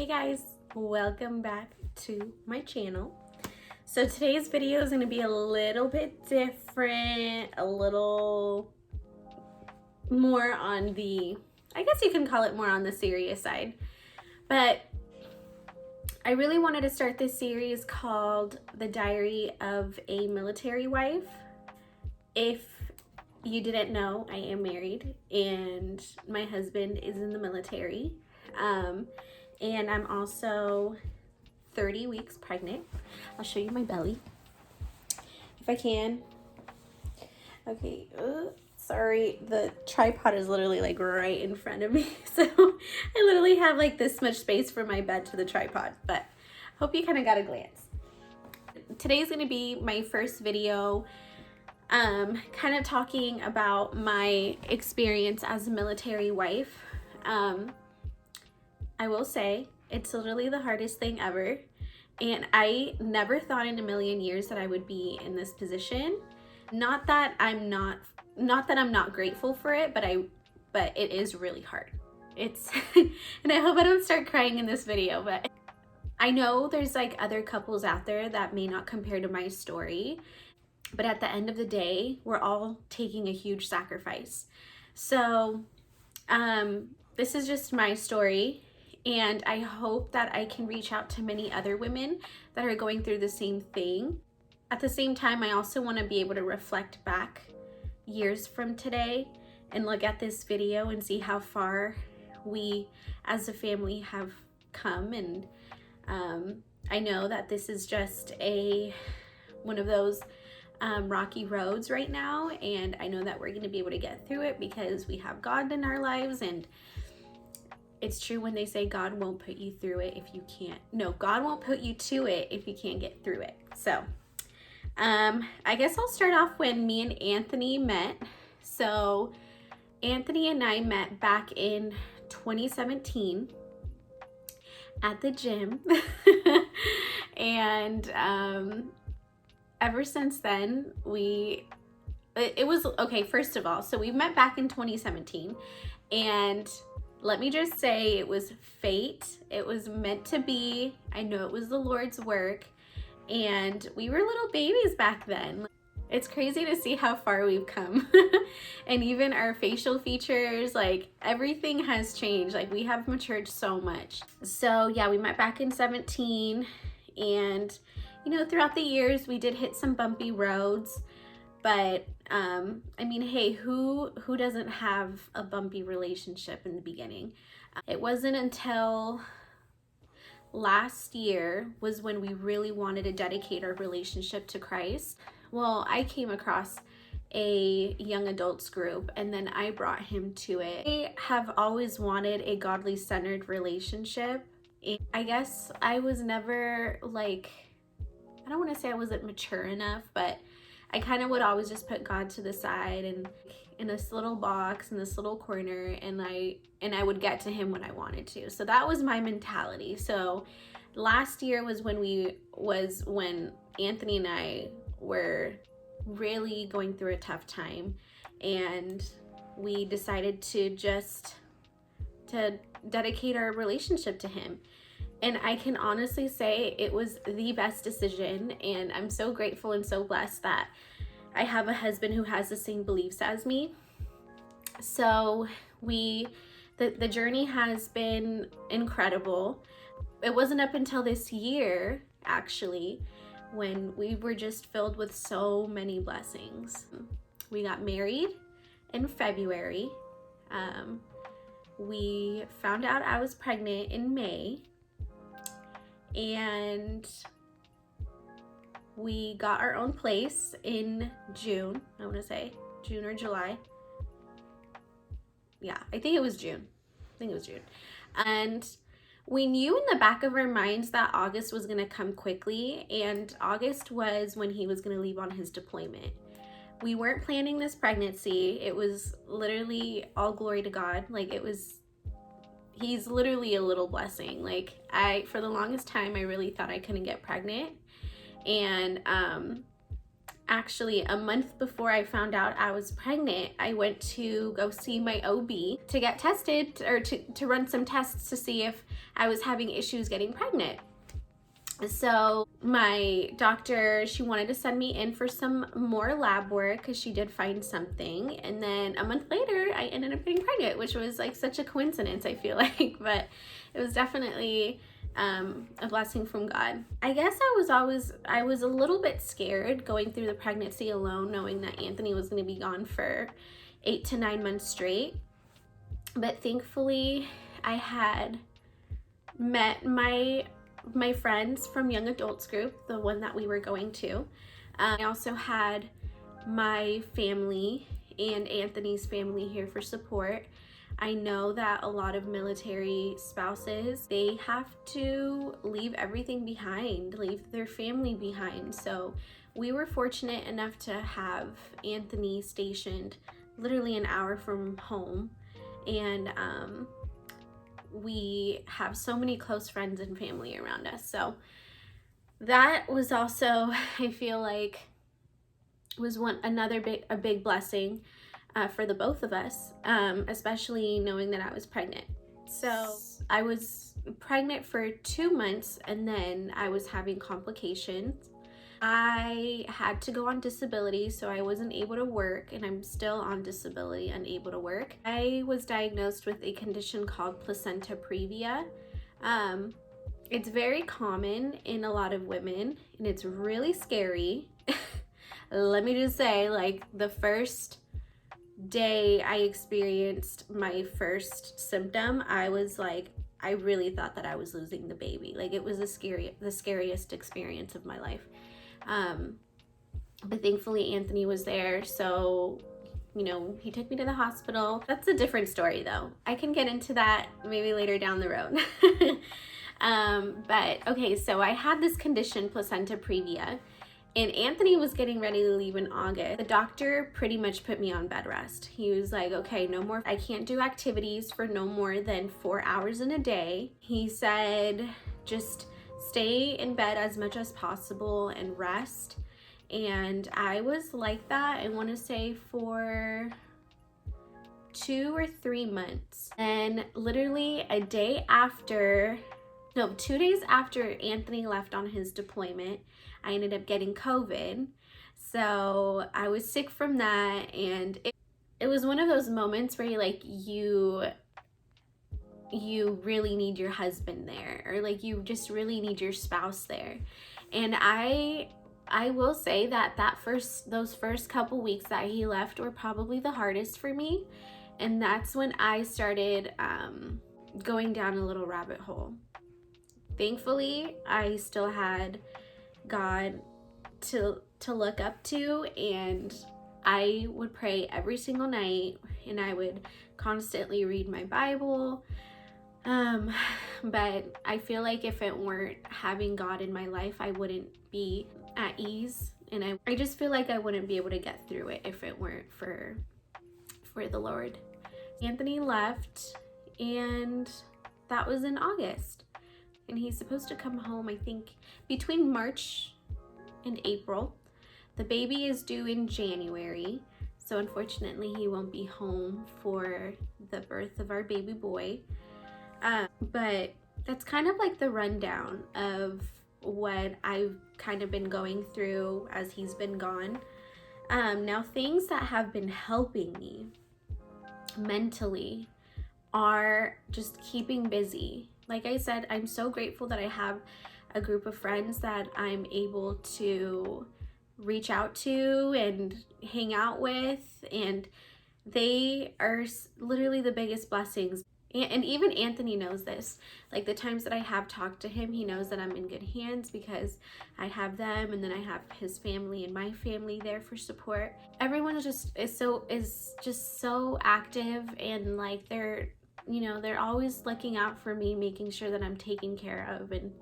Hey guys, welcome back to my channel. So today's video is going to be a little bit different, a little more on the, I guess you can call it more on the serious side. But I really wanted to start this series called The Diary of a Military Wife. If you didn't know, I am married and my husband is in the military. And I'm also 30 weeks pregnant. I'll show you my belly if I can. Okay, sorry, the tripod is literally like right in front of me. So I literally have like this much space from my bed to the tripod, but hope you kind of got a glance. Today's gonna be my first video kind of talking about my experience as a military wife. I will say it's literally the hardest thing ever, and I never thought in a million years that I would be in this position. Not that I'm not grateful for it, but it is really hard. It's and I hope I don't start crying in this video, but I know there's like other couples out there that may not compare to my story, but at the end of the day, we're all taking a huge sacrifice. So this is just my story, and I hope that I can reach out to many other women that are going through the same thing. At the same time, I also want to be able to reflect back years from today and look at this video and see how far we as a family have come. And I know that this is just one of those rocky roads right now, and I know that we're going to be able to get through it because we have God in our lives. And it's true when they say God won't put you through it if you can't. No, God won't put you to it if you can't get through it. So I guess I'll start off when me and Anthony met. So Anthony and I met back in 2017 at the gym. And ever since then, it was okay. First of all, so we met back in 2017, and let me just say it was fate. It was meant to be. I know it was the Lord's work, and we were little babies back then. It's crazy to see how far we've come. And even our facial features, like everything has changed. Like we have matured so much. So yeah, we met back in 17, and you know, throughout the years we did hit some bumpy roads, but I mean, hey, who doesn't have a bumpy relationship in the beginning? It wasn't until last year was when we really wanted to dedicate our relationship to Christ. Well, I came across a young adults group, and then I brought him to it. I have always wanted a godly centered relationship. And I guess I was never like, I don't want to say I wasn't mature enough, but I kind of would always just put God to the side and in this little box in this little corner, and I would get to him when I wanted to. So that was my mentality. So last year was when Anthony and I were really going through a tough time, and we decided to dedicate our relationship to him. And I can honestly say it was the best decision, and I'm so grateful and so blessed that I have a husband who has the same beliefs as me. So the journey has been incredible. It wasn't up until this year, actually, when we were just filled with so many blessings. We got married in February. We found out I was pregnant in May. And we got our own place in June. I want to say June or July. Yeah, I think it was June. And we knew in the back of our minds that August was going to come quickly, and August was when he was going to leave on his deployment. We weren't planning this pregnancy. It was literally all glory to God. Like he's literally a little blessing. Like for the longest time, I really thought I couldn't get pregnant. And Actually, a month before I found out I was pregnant, I went to go see my OB to get tested, or to run some tests to see if I was having issues getting pregnant. So my doctor, she wanted to send me in for some more lab work because she did find something. And then a month later, I ended up getting pregnant, which was like such a coincidence, I feel like. But it was definitely a blessing from God. I guess I was a little bit scared going through the pregnancy alone, knowing that Anthony was going to be gone for 8 to 9 months straight. But thankfully, I had met my friends from young adults group, the one that we were going to. I also had my family and Anthony's family here for support. I know that a lot of military spouses, they have to leave everything behind, leave their family behind. So we were fortunate enough to have Anthony stationed literally an hour from home. And we have so many close friends and family around us. So that was also, I feel like, was a big blessing for the both of us, especially knowing that I was pregnant. So I was pregnant for 2 months, and then I was having complications. I had to go on disability, so I wasn't able to work, and I'm still on disability, unable to work. I was diagnosed with a condition called Placenta Previa. It's very common in a lot of women, and it's really scary. Let me just say, like, the first day I experienced my first symptom, I was like, I really thought that I was losing the baby. Like, it was the scariest experience of my life. But thankfully Anthony was there, so he took me to the hospital. That's a different story though. I can get into that maybe later down the road. But okay, so I had this condition, Placenta Previa, and Anthony was getting ready to leave in August. The doctor pretty much put me on bed rest. He was like, okay, no more, I can't do activities for no more than 4 hours in a day. He said, just stay in bed as much as possible and rest. And I was like that, I want to say, for 2 or 3 months. And literally 2 days after Anthony left on his deployment, I ended up getting COVID. So I was sick from that, and it was one of those moments where you really need your husband there, or like you just really need your spouse there. And I will say that those first couple weeks that he left were probably the hardest for me, and that's when I started going down a little rabbit hole. Thankfully, I still had God to look up to, and I would pray every single night, and I would constantly read my Bible. But I feel like if it weren't having God in my life, I wouldn't be at ease, and I just feel like I wouldn't be able to get through it if it weren't for the Lord. Anthony left, and that was in August, and he's supposed to come home, I think, between March and April. The baby is due in January, so unfortunately he won't be home for the birth of our baby boy. But that's kind of like the rundown of what I've kind of been going through as he's been gone. Now, things that have been helping me mentally are just keeping busy. Like I said, I'm so grateful that I have a group of friends that I'm able to reach out to and hang out with, and they are literally the biggest blessings. And even Anthony knows this. Like, the times that I have talked to him, he knows that I'm in good hands because I have them, and then I have his family and my family there for support. Everyone is just so active, and like they're always looking out for me, making sure that I'm taken care of. And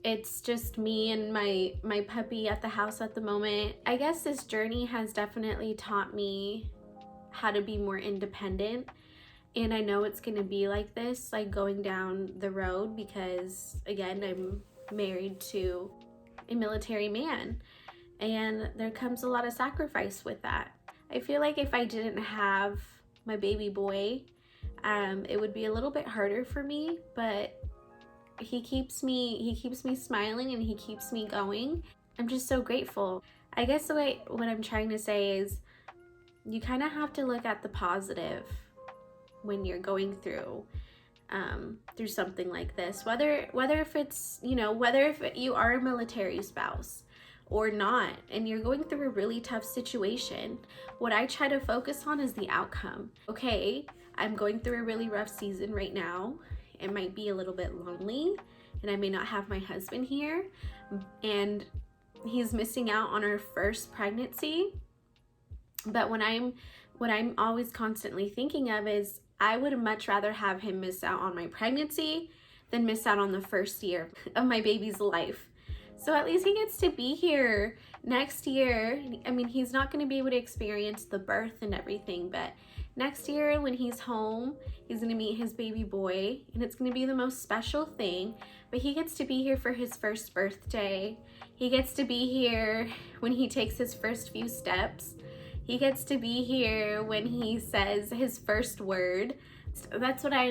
it's just me and my puppy at the house at the moment. I guess this journey has definitely taught me how to be more independent. And I know it's going to be like this, like going down the road, because again, I'm married to a military man. and there comes a lot of sacrifice with that. I feel like if I didn't have my baby boy, it would be a little bit harder for me, but he keeps me smiling and he keeps me going. I'm just so grateful. I guess what I'm trying to say is you kind of have to look at the positive when you're going through something like this, whether if it's, whether if you are a military spouse or not, and you're going through a really tough situation. What I try to focus on is the outcome. Okay, I'm going through a really rough season right now. It might be a little bit lonely, and I may not have my husband here, and he's missing out on our first pregnancy. But what I'm always constantly thinking of is I would much rather have him miss out on my pregnancy than miss out on the first year of my baby's life. So at least he gets to be here next year. I mean, he's not going to be able to experience the birth and everything, but next year when he's home, he's going to meet his baby boy, and it's going to be the most special thing. But he gets to be here for his first birthday. He gets to be here when he takes his first few steps. He gets to be here when he says his first word. That's what I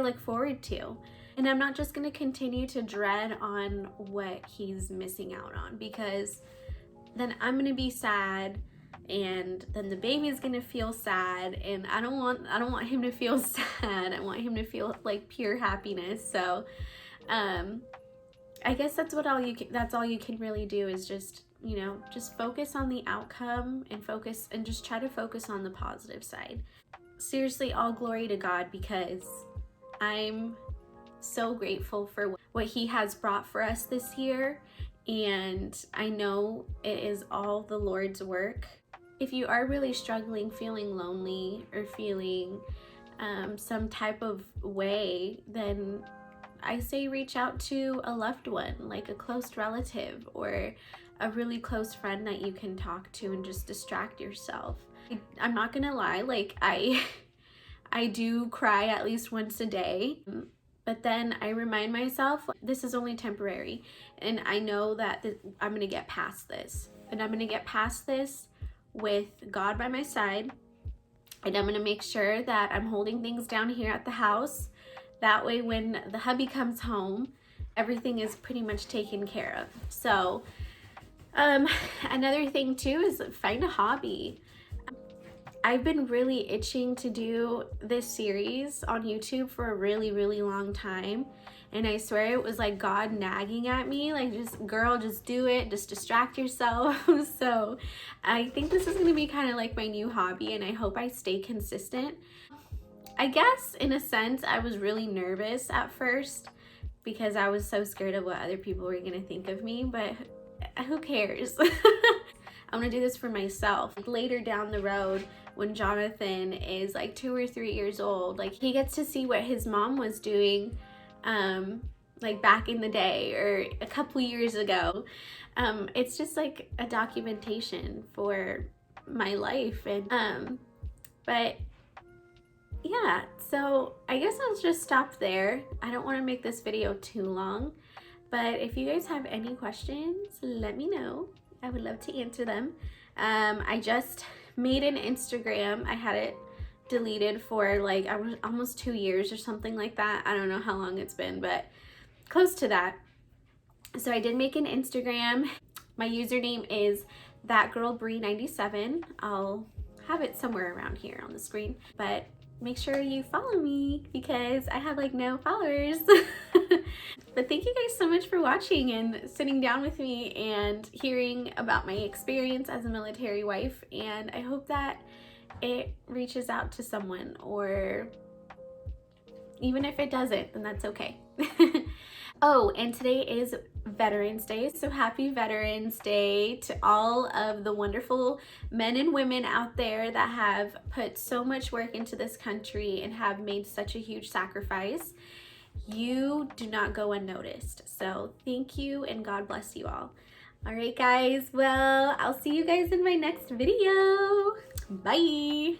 look forward to. And I'm not just going to continue to dread on what he's missing out on, because then I'm going to be sad, and then the baby's going to feel sad, and I don't want him to feel sad. I want him to feel like pure happiness. So I guess that's all you can really do is just focus on the outcome and just try to focus on the positive side. Seriously, all glory to God, because I'm so grateful for what he has brought for us this year, and I know it is all the Lord's work. If you are really struggling, feeling lonely, or feeling some type of way, then I say reach out to a loved one, like a close relative or a really close friend that you can talk to and just distract yourself. I'm not gonna lie, like I do cry at least once a day, but then I remind myself this is only temporary, and I know that I'm gonna get past this, and I'm gonna get past this with God by my side, and I'm gonna make sure that I'm holding things down here at the house. That way when the hubby comes home, everything is pretty much taken care of. So another thing too is find a hobby. I've been really itching to do this series on YouTube for a really, really long time. And I swear it was like God nagging at me, like, just do it, just distract yourself. So I think this is gonna be kind of like my new hobby, and I hope I stay consistent. I guess in a sense, I was really nervous at first because I was so scared of what other people were gonna think of me, but who cares? I'm gonna do this for myself. Later down the road, when Jonathan is like 2 or 3 years old, like he gets to see what his mom was doing like back in the day or a couple years ago. It's just like a documentation for my life. And but yeah, so I guess I'll just stop there. I don't want to make this video too long, but if you guys have any questions, let me know. I would love to answer them. I just made an Instagram. I had it deleted for like almost 2 years or something like that. I don't know how long it's been, but close to that. So I did make an Instagram. My username is thatgirlbrie97. I'll have it somewhere around here on the screen, but make sure you follow me because I have like no followers. But thank you guys so much for watching and sitting down with me and hearing about my experience as a military wife, and I hope that it reaches out to someone, or even if it doesn't, then that's okay. Oh, and today is Veterans Day, so happy Veterans Day to all of the wonderful men and women out there that have put so much work into this country and have made such a huge sacrifice. You do not go unnoticed. So thank you, and God bless you all. All right, guys. Well, I'll see you guys in my next video. Bye.